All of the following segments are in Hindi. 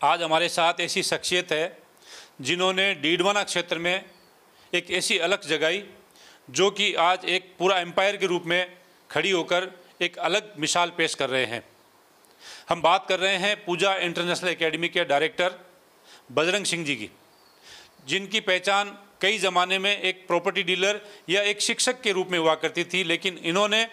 आज हमारे साथ ऐसी शख्सियत है जिन्होंने डीडवाना क्षेत्र में एक ऐसी अलग जगाई जो कि आज एक पूरा एम्पायर के रूप में खड़ी होकर एक अलग मिसाल पेश कर रहे हैं। हम बात कर रहे हैं पूजा इंटरनेशनल एकेडमी के डायरेक्टर बजरंग सिंह जी की, जिनकी पहचान कई ज़माने में एक प्रॉपर्टी डीलर या एक शिक्षक के रूप में हुआ करती थी, लेकिन इन्होंने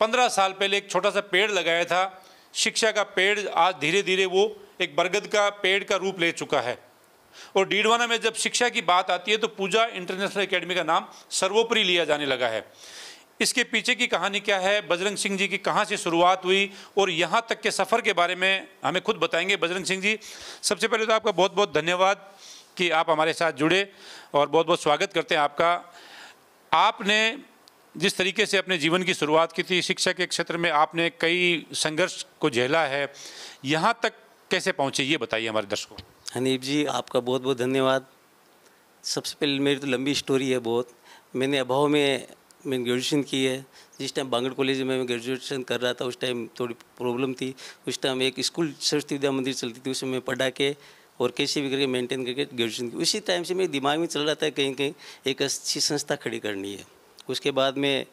15 साल पहले एक छोटा सा पेड़ लगाया था। शिक्षा का पेड़ आज धीरे धीरे वो एक बरगद का पेड़ का रूप ले चुका है। और डीडवाना में जब शिक्षा की बात आती है तो पूजा इंटरनेशनल एकेडमी का नाम सर्वोपरि लिया जाने लगा है। इसके पीछे की कहानी क्या है, बजरंग सिंह जी की कहाँ से शुरुआत हुई और यहाँ तक के सफ़र के बारे में हमें खुद बताएंगे बजरंग सिंह जी। सबसे पहले तो आपका बहुत बहुत धन्यवाद कि आप हमारे साथ जुड़े और बहुत बहुत स्वागत करते हैं आपका। आपने जिस तरीके से अपने जीवन की शुरुआत की थी शिक्षा के क्षेत्र में, आपने कई संघर्ष को झेला है, यहाँ तक कैसे पहुँचे ये बताइए हमारे दर्शकों को। हनीफ जी, आपका बहुत बहुत धन्यवाद। सबसे पहले मेरी तो लंबी स्टोरी है बहुत। मैंने अभाव में ग्रेजुएशन की है। जिस टाइम बांगड़ कॉलेज में मैं ग्रेजुएशन कर रहा था उस टाइम थोड़ी प्रॉब्लम थी। उस टाइम एक स्कूल सरस्वती विद्या मंदिर चलती थी, उसमें मैं पढ़ा के और कैसे भी करके मेंटेन करके ग्रेजुएशन की। उसी टाइम से मेरे दिमाग में चल रहा था कहीं कहीं एक अच्छी संस्था खड़ी करनी है। उसके बाद में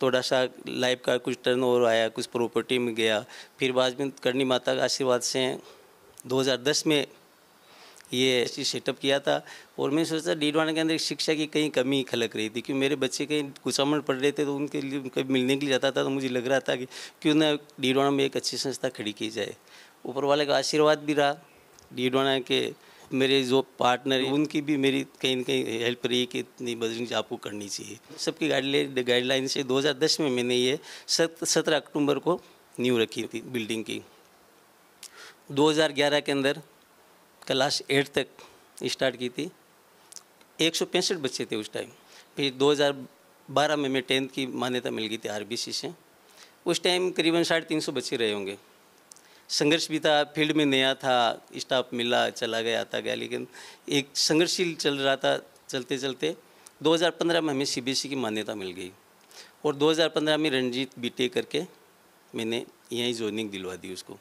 थोड़ा सा लाइफ का कुछ टर्न ओवर आया, कुछ प्रॉपर्टी में गया। फिर बाद में करनी माता का आशीर्वाद से 2010 में ये ऐसी सेटअप किया था। और मैं सोचा डीडवाना के अंदर शिक्षा की कहीं कमी खलक रही थी, क्योंकि मेरे बच्चे कहीं कुचामण पढ़ रहे थे तो उनके लिए कभी मिलने के लिए जाता था तो मुझे लग रहा था कि क्यों ना डीडवाना में एक अच्छी संस्था खड़ी की जाए। ऊपर वाले का आशीर्वाद भी रहा। डीडवाना के मेरे जो पार्टनर उनकी भी मेरी कहीं न कहीं हेल्प रही कि नहीं बजरंग जी आपको करनी चाहिए। सबकी गाइडलाइन से 2010 में मैंने ये 17 अक्टूबर को नींव रखी थी बिल्डिंग की। 2011 के अंदर क्लास 8 तक स्टार्ट की थी। 165 बच्चे थे उस टाइम। फिर 2012 में मैं 10th की मान्यता मिल गई थी RBC से। उस टाइम करीबन 350 बच्चे रहे होंगे। संघर्ष भी था, फील्ड में नया था, स्टाफ मिला चला गया आता गया, लेकिन एक संघर्षशील चल रहा था। चलते चलते 2015 में हमें CBSE की मान्यता मिल गई और 2015 में रणजीत BTech करके मैंने यहीं ज्वाइनिंग दिलवा दी उसको।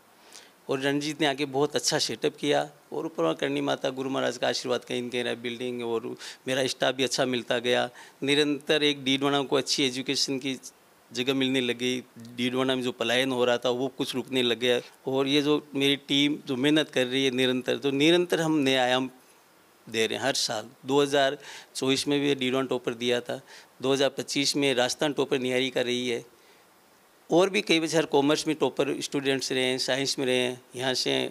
और रणजीत ने आके बहुत अच्छा सेटअप किया और ऊपर करनी माता गुरु महाराज का आशीर्वाद कहीं कह रहा है बिल्डिंग और मेरा स्टाफ भी अच्छा मिलता गया। निरंतर एक डीडवाना को अच्छी एजुकेशन की जगह मिलने लगी। डीडवाना में जो पलायन हो रहा था वो कुछ रुकने लग गया। और ये जो मेरी टीम जो मेहनत कर रही है निरंतर, तो निरंतर हम नए आयाम दे रहे हैं हर साल। 2024 में भी डीडवाना टॉपर दिया था। 2025 में राजस्थान टॉपर निहारी का रही है। और भी कई बच्चे कॉमर्स में टॉपर स्टूडेंट्स रहे हैं, साइंस में रहे हैं। यहाँ से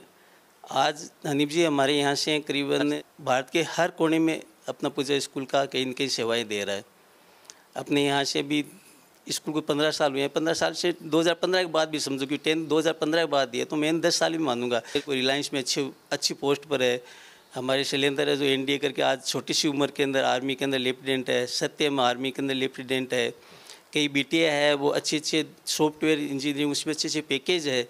आज हनीफ जी हमारे यहाँ से करीबन भारत के हर कोने में अपना पूजा स्कूल का कहीं न कहीं सेवाएं दे रहा है। अपने यहाँ से भी स्कूल को 15 साल हुए हैं। 15 साल से 2015 के बाद भी समझो कि 10 2015 के बाद दिया तो मैं 10 साल भी मानूंगा। रिलायंस में अच्छी पोस्ट पर है। हमारे शैलेंद्र है जो NDA करके आज छोटी सी उम्र के अंदर आर्मी के अंदर लेफ्टिनेंट है। सत्यम आर्मी के अंदर लेफ्टिनेंट है। कई BTA है वो अच्छे सॉफ्टवेयर इंजीनियरिंग उसमें अच्छे पैकेज है।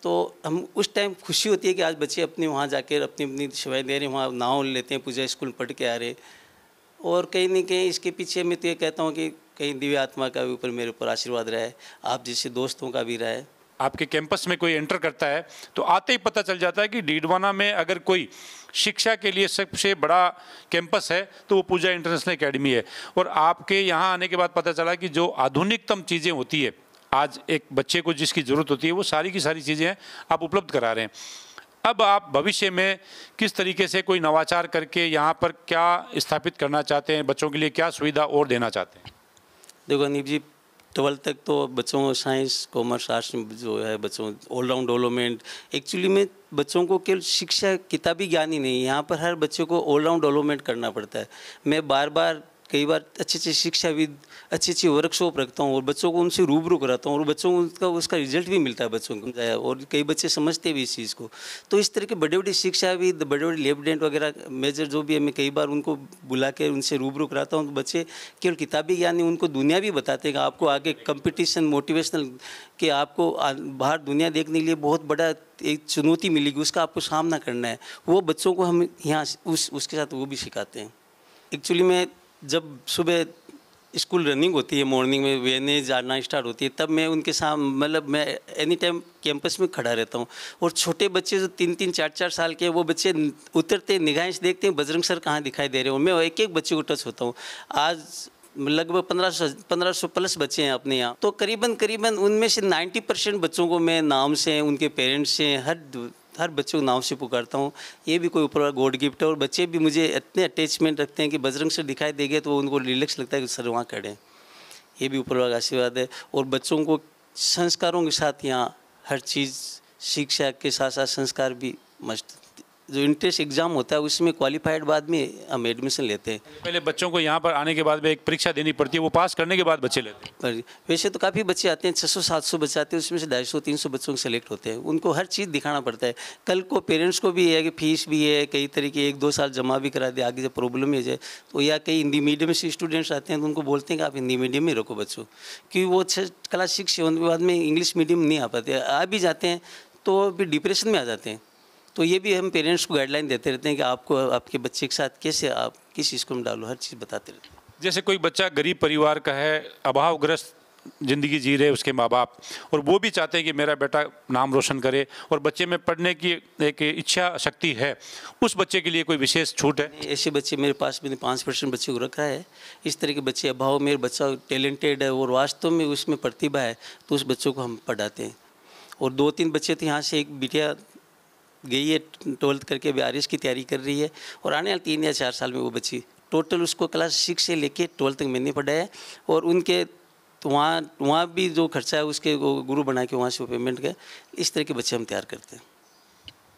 तो हम उस टाइम खुशी होती है कि आज बच्चे अपने वहाँ जाकर अपनी सेवाएं दे रहे हैं, वहाँ नाम लेते हैं, पूजा स्कूल पढ़ के आ रहे। और कहीं ना कहीं इसके पीछे मैं तो ये कहता हूँ कि कहीं दिव्य आत्मा का भी ऊपर मेरे ऊपर आशीर्वाद रहा है, आप जैसे दोस्तों का भी रहा है। आपके कैंपस में कोई एंटर करता है तो आते ही पता चल जाता है कि डीडवाना में अगर कोई शिक्षा के लिए सबसे बड़ा कैंपस है तो वो पूजा इंटरनेशनल एकेडमी है। और आपके यहाँ आने के बाद पता चला कि जो आधुनिकतम चीज़ें होती है आज एक बच्चे को जिसकी ज़रूरत होती है वो सारी की सारी चीज़ें आप उपलब्ध करा रहे हैं। अब आप भविष्य में किस तरीके से कोई नवाचार करके यहाँ पर क्या स्थापित करना चाहते हैं, बच्चों के लिए क्या सुविधा और देना चाहते हैं? देखो अनीप जी, 12th तक तो बच्चों को साइंस कॉमर्स आर्ट्स में जो है बच्चों ऑलराउंड डेवलपमेंट। एक्चुअली में बच्चों को केवल शिक्षा किताबी ज्ञान ही नहीं, यहाँ पर हर बच्चे को ऑलराउंड डेवलपमेंट करना पड़ता है। मैं कई बार अच्छे शिक्षाविद अच्छी वर्कशॉप रखता हूँ और बच्चों को उनसे रूबरू कराता हूँ और बच्चों को उसका रिजल्ट भी मिलता है बच्चों को। और कई बच्चे समझते भी इस चीज़ को। तो इस तरह के बड़े बड़े शिक्षाविद, बड़े बड़े लेफ्टिनेंट वगैरह मेजर जो भी है, मैं कई बार उनको बुला के उनसे रूबरू कराता हूँ। तो बच्चे केवल किताबी ज्ञान नहीं, उनको दुनिया भी बताते हैं कि आपको आगे कंपटीशन मोटिवेशनल कि आपको बाहर दुनिया देखने के लिए बहुत बड़ा एक चुनौती मिलेगी, उसका आपको सामना करना है। वो बच्चों को हम यहाँ उसके साथ वो भी सिखाते हैं। एक्चुअली में जब सुबह स्कूल रनिंग होती है, मॉर्निंग में वैनें जाना स्टार्ट होती है, तब मैं उनके साथ मतलब मैं एनी टाइम कैंपस में खड़ा रहता हूँ। और छोटे बच्चे जो 3-3, 4-4 साल के, वो बच्चे उतरते निगाहें से देखते हैं बजरंग सर कहाँ दिखाई दे रहे हो। मैं एक एक बच्चे को टच होता हूँ। आज लगभग 1500 प्लस बच्चे हैं अपने यहाँ, तो करीबन उनमें से 90% बच्चों को मैं नाम से, उनके पेरेंट्स से, हर बच्चों को नाम से पुकारता हूँ। ये भी कोई ऊपर गॉड गिफ्ट है। और बच्चे भी मुझे इतने अटैचमेंट रखते हैं कि बजरंग सर दिखाई देंगे तो उनको रिलैक्स लगता है कि सर वहाँ खड़े हैं। ये भी ऊपर वाला आशीर्वाद है। और बच्चों को संस्कारों के साथ यहाँ हर चीज़, शिक्षा के साथ साथ संस्कार भी मस्ट। जो इंट्रेंस एग्ज़ाम होता है उसमें क्वालिफाइड बाद में हम एडमिशन लेते हैं। पहले बच्चों को यहाँ पर आने के बाद में एक परीक्षा देनी पड़ती है, वो पास करने के बाद बच्चे लेते हैं। पर वैसे तो काफ़ी बच्चे आते हैं, 600-700 बच्चे आते हैं, उसमें से 250-300 बच्चों को सेलेक्ट होते हैं। उनको हर चीज़ दिखाना पड़ता है। कल को पेरेंट्स को भी है कि फीस भी है, कई तरीके 1-2 साल जमा भी करा दे, आगे जब प्रॉब्लम हो जाए तो। या कई हिंदी मीडियम से स्टूडेंट्स आते हैं तो उनको बोलते हैं कि आप हिंदी मीडियम में रखो बच्चों, क्योंकि वो क्लास 6 7 के बाद में इंग्लिश मीडियम नहीं आ पाते। आ भी जाते हैं तो फिर डिप्रेशन में आ जाते हैं। तो ये भी हम पेरेंट्स को गाइडलाइन देते रहते हैं कि आपको आपके बच्चे के साथ कैसे आप किस स्कूल में डालो, हर चीज़ बताते रहते हैं। जैसे कोई बच्चा गरीब परिवार का है, अभावग्रस्त ज़िंदगी जी रहे उसके माँ बाप, और वो भी चाहते हैं कि मेरा बेटा नाम रोशन करे और बच्चे में पढ़ने की एक इच्छा शक्ति है, उस बच्चे के लिए कोई विशेष छूट है? ऐसे बच्चे मेरे पास मैंने 5% बच्चे को रखा है। इस तरह के बच्चे अभाव, मेरे बच्चा टैलेंटेड है और वास्तव में उसमें प्रतिभा है तो उस बच्चों को हम पढ़ाते हैं। और 2-3 बच्चे तो यहाँ से, एक बिटिया गई है 12th करके, अभी आरएस की तैयारी कर रही है, और आने वाले 3 या 4 साल में वो बच्ची, टोटल उसको क्लास 6 से लेके 12th तक मैंने पढ़ाया है। और उनके तो वहाँ भी जो खर्चा है उसके गुरु बना के वहाँ से वो पेमेंट का, इस तरह के बच्चे हम तैयार करते हैं।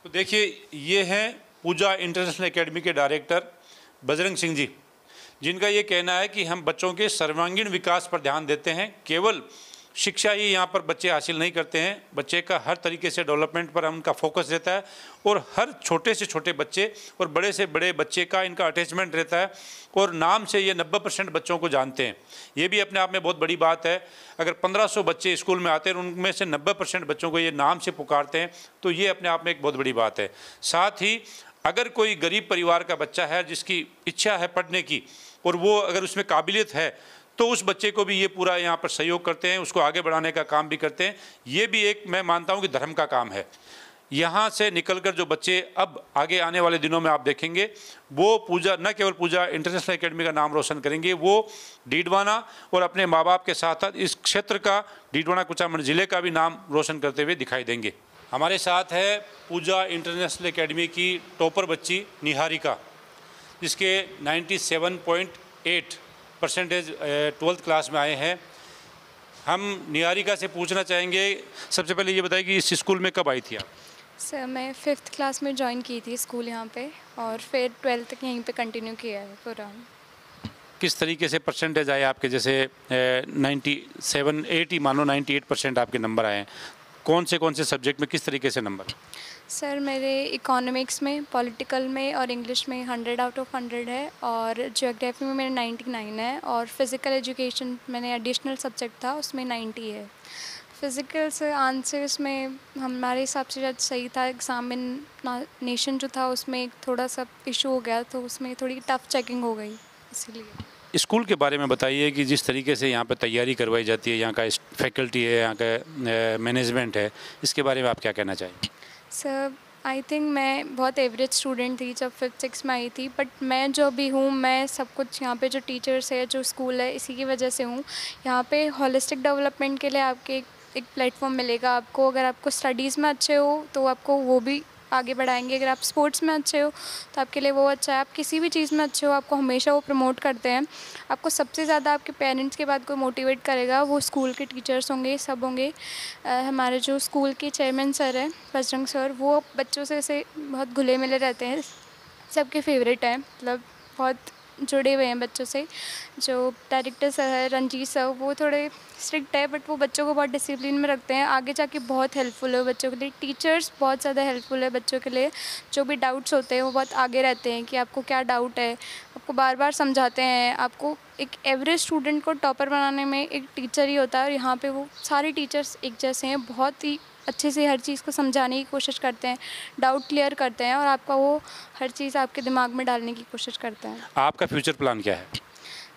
तो देखिए, ये हैं पूजा इंटरनेशनल एकेडमी के डायरेक्टर बजरंग सिंह जी, जिनका ये कहना है कि हम बच्चों के सर्वांगीण विकास पर ध्यान देते हैं। केवल शिक्षा ही यहाँ पर बच्चे हासिल नहीं करते हैं, बच्चे का हर तरीके से डेवलपमेंट पर उनका फोकस रहता है। और हर छोटे से छोटे बच्चे और बड़े से बड़े बच्चे का इनका अटैचमेंट रहता है। और नाम से ये 90% बच्चों को जानते हैं। ये भी अपने आप में बहुत बड़ी बात है। अगर 1500 बच्चे स्कूल में आते हैं और उनमें से 90% बच्चों को ये नाम से पुकारते हैं तो ये अपने आप में एक बहुत बड़ी बात है। साथ ही अगर कोई गरीब परिवार का बच्चा है जिसकी इच्छा है पढ़ने की और वो अगर उसमें काबिलियत है तो उस बच्चे को भी ये पूरा यहाँ पर सहयोग करते हैं, उसको आगे बढ़ाने का काम भी करते हैं। ये भी एक, मैं मानता हूँ कि धर्म का काम है। यहाँ से निकलकर जो बच्चे अब आगे आने वाले दिनों में आप देखेंगे, वो पूजा, न केवल पूजा इंटरनेशनल एकेडमी का नाम रोशन करेंगे, वो डीडवाना और अपने माँ बाप के साथ साथ इस क्षेत्र का, डीडवाना कुचामन जिले का भी नाम रोशन करते हुए दिखाई देंगे। हमारे साथ है पूजा इंटरनेशनल एकेडमी की टॉपर बच्ची निहारिका, जिसके 97.8 परसेंटेज 12th क्लास में आए हैं। हम निहारिका से पूछना चाहेंगे, सबसे पहले ये बताइए कि इस स्कूल में कब आई थी आप? सर मैं 5th क्लास में ज्वाइन की थी स्कूल यहाँ पे, और फिर 12th तक यहीं पे कंटिन्यू किया है पूरा। किस तरीके से परसेंटेज आए आपके? जैसे 97, 80 मानो 98% आपके नंबर आए हैं। कौन से सब्जेक्ट में किस तरीके से नंबर? सर मेरे इकोनॉमिक्स में, पॉलिटिकल में और इंग्लिश में 100 आउट ऑफ 100 है, और ज्योग्राफी में मेरे 99 है, और फिज़िकल एजुकेशन मैंने एडिशनल सब्जेक्ट था उसमें 90 है। फ़िज़िकल से आंसर्स में हमारे हिसाब से शायद सही था। एग्जामिनेशन जो था उसमें थोड़ा सा इशू हो गया, तो उसमें थोड़ी टफ़ चेकिंग हो गई, इसीलिए। स्कूल के बारे में बताइए कि जिस तरीके से यहाँ पर तैयारी करवाई जाती है, यहाँ का फैकल्टी है, यहाँ का मैनेजमेंट है, इसके बारे में आप क्या कहना चाहेंगे? सर आई थिंक मैं बहुत एवरेज स्टूडेंट थी जब 5th 6 में आई थी, बट मैं जो भी हूँ, मैं सब कुछ यहाँ पे जो टीचर्स है, जो स्कूल है, इसी की वजह से हूँ। यहाँ पे होलिस्टिक डेवलपमेंट के लिए आपके एक प्लेटफॉर्म मिलेगा आपको। अगर आपको स्टडीज़ में अच्छे हो तो आपको वो भी आगे बढ़ाएंगे, अगर आप स्पोर्ट्स में अच्छे हो तो आपके लिए वो अच्छा है। आप किसी भी चीज़ में अच्छे हो, आपको हमेशा वो प्रमोट करते हैं। आपको सबसे ज़्यादा आपके पेरेंट्स के बाद कोई मोटिवेट करेगा, वो स्कूल के टीचर्स होंगे, सब होंगे। हमारे जो स्कूल के चेयरमैन सर हैं, बजरंग सर, वो बच्चों से ऐसे बहुत घुले मिले रहते हैं, सबके फेवरेट हैं, मतलब बहुत जुड़े हुए हैं बच्चों से। जो डायरेक्टर सर है रंजीत सर, वो थोड़े स्ट्रिक्ट है, बट वो बच्चों को बहुत डिसिप्लिन में रखते हैं। आगे जाके बहुत हेल्पफुल है बच्चों के लिए। टीचर्स बहुत ज़्यादा हेल्पफुल है बच्चों के लिए। जो भी डाउट्स होते हैं वो बहुत आगे रहते हैं कि आपको क्या डाउट है, आपको बार बार समझाते हैं। आपको एक एवरेज स्टूडेंट को टॉपर बनाने में एक टीचर ही होता है, और यहाँ पे वो सारे टीचर्स एक जैसे हैं, बहुत ही अच्छे से हर चीज़ को समझाने की कोशिश करते हैं, डाउट क्लियर करते हैं, और आपका वो हर चीज़ आपके दिमाग में डालने की कोशिश करते हैं। आपका फ्यूचर प्लान क्या है?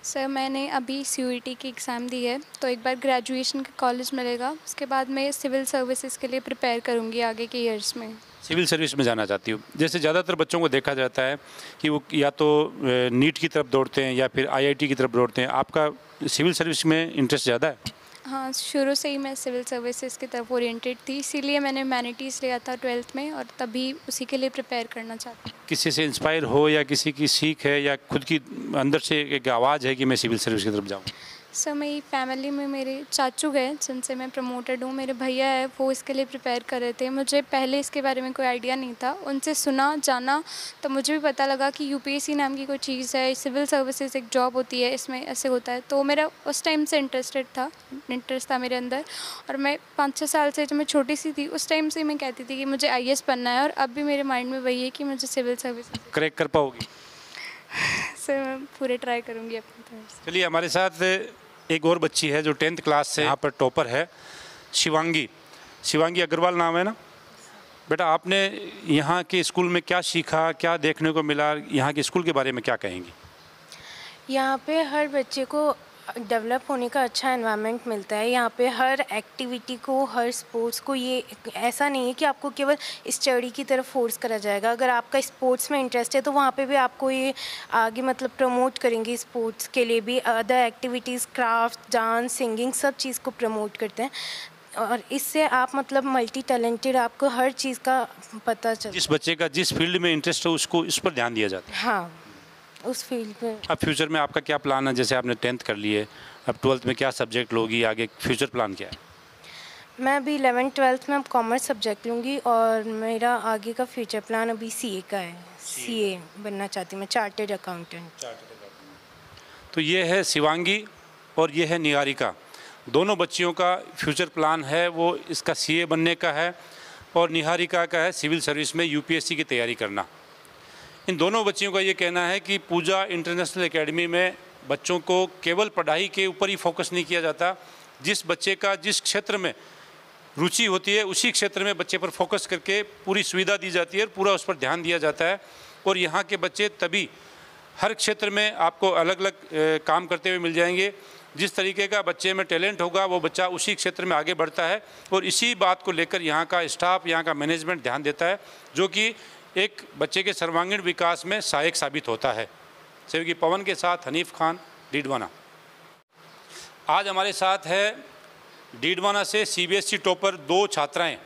सर मैंने अभी CUET की एग्ज़ाम दी है, तो एक बार ग्रेजुएशन का कॉलेज मिलेगा, उसके बाद मैं सिविल सर्विसेज के लिए प्रिपेयर करूँगी आगे के ईयर्स में। सिविल सर्विस में जाना चाहती हूँ। जैसे ज़्यादातर बच्चों को देखा जाता है कि वो या तो नीट की तरफ दौड़ते हैं या फिर IIT की तरफ दौड़ते हैं। आपका सिविल सर्विस में इंटरेस्ट ज़्यादा है? हाँ, शुरू से ही मैं सिविल सर्विसेज की तरफ ओरिएंटेड थी, इसीलिए मैंने ह्यूमैनिटीज़ लिया था 12th में और तभी उसी के लिए प्रिपेयर करना चाहती हूँ। किसी से इंस्पायर हो या किसी की सीख है या खुद की अंदर से एक आवाज़ है कि मैं सिविल सर्विस की तरफ जाऊँ? सर मेरी फैमिली में मेरे चाचू गए जिनसे मैं प्रमोटेड हूँ, मेरे भैया है वो इसके लिए प्रिपेयर कर रहे थे। मुझे पहले इसके बारे में कोई आइडिया नहीं था, उनसे सुना जाना तो मुझे भी पता लगा कि UPSC नाम की कोई चीज़ है, सिविल सर्विसेज एक जॉब होती है, इसमें ऐसे होता है। तो मेरा उस टाइम से इंटरेस्ट था मेरे अंदर, और मैं 5-6 साल से, जब मैं छोटी सी थी उस टाइम से मैं कहती थी कि मुझे IAS बनना है, और अब भी मेरे माइंड में वही है कि मुझे सिविल सर्विसेज। क्रैक कर पाओगी? सर मैं पूरे ट्राई करूँगी अपनी तरफ से। चलिए, हमारे साथ एक और बच्ची है जो 10th क्लास से यहाँ पर टॉपर है, शिवांगी अग्रवाल नाम है ना? बेटा, आपने यहाँ के स्कूल में क्या सीखा, क्या देखने को मिला, यहाँ के स्कूल के बारे में क्या कहेंगी? यहाँ पे हर बच्चे को डेवलप होने का अच्छा एनवायरनमेंट मिलता है। यहाँ पे हर एक्टिविटी को, हर स्पोर्ट्स को, ये ऐसा नहीं है कि आपको केवल स्टडी की तरफ फोर्स करा जाएगा। अगर आपका स्पोर्ट्स में इंटरेस्ट है तो वहाँ पे भी आपको ये आगे मतलब प्रमोट करेंगे। स्पोर्ट्स के लिए भी other activities, craft, dance, singing, सब चीज़ को प्रमोट करते हैं, और इससे आप मतलब मल्टी टैलेंटेड, आपको हर चीज़ का पता चलता है। जिस बच्चे का जिस फील्ड में इंटरेस्ट हो उसको इस पर ध्यान दिया जाता है। हाँ, उस फील्ड में। अब फ्यूचर में आपका क्या प्लान है? जैसे आपने 10th कर लिए, अब 12th में क्या सब्जेक्ट लोगी, आगे फ्यूचर प्लान क्या है? मैं अभी 11th 12th में अब कॉमर्स सब्जेक्ट लूँगी, और मेरा आगे का फ्यूचर प्लान अभी CA का है। CA बनना चाहती हूँ मैं, चार्टर्ड अकाउंटेंट। तो ये है शिवांगी और ये है निहारिका। दोनों बच्चियों का फ्यूचर प्लान है वो इसका CA बनने का है, और निहारिका का है सिविल सर्विस में UPSC की तैयारी करना। इन दोनों बच्चियों का ये कहना है कि पूजा इंटरनेशनल एकेडमी में बच्चों को केवल पढ़ाई के ऊपर ही फोकस नहीं किया जाता। जिस बच्चे का जिस क्षेत्र में रुचि होती है उसी क्षेत्र में बच्चे पर फोकस करके पूरी सुविधा दी जाती है और पूरा उस पर ध्यान दिया जाता है। और यहाँ के बच्चे तभी हर क्षेत्र में आपको अलग अलग काम करते हुए मिल जाएंगे। जिस तरीके का बच्चे में टैलेंट होगा वो बच्चा उसी क्षेत्र में आगे बढ़ता है, और इसी बात को लेकर यहाँ का स्टाफ, यहाँ का मैनेजमेंट ध्यान देता है, जो कि एक बच्चे के सर्वांगीण विकास में सहायक साबित होता है। सहयोगी पवन के साथ हनीफ खान, डीडवाना। आज हमारे साथ है डीडवाना से CBSE टॉपर 2 छात्राएं,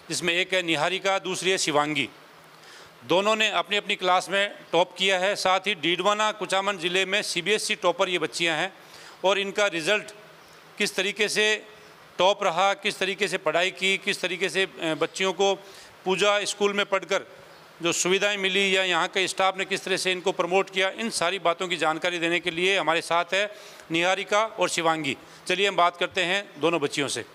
जिसमें एक है निहारिका, दूसरी है शिवांगी। दोनों ने अपनी अपनी क्लास में टॉप किया है। साथ ही डीडवाना कुचामन ज़िले में CBSE टॉपर ये बच्चियां हैं, और इनका रिज़ल्ट किस तरीके से टॉप रहा, किस तरीके से पढ़ाई की, किस तरीके से बच्चियों को पूजा स्कूल में पढ़कर जो सुविधाएं मिली या यहाँ के स्टाफ ने किस तरह से इनको प्रमोट किया, इन सारी बातों की जानकारी देने के लिए हमारे साथ है निहारिका और शिवांगी। चलिए हम बात करते हैं दोनों बच्चियों से।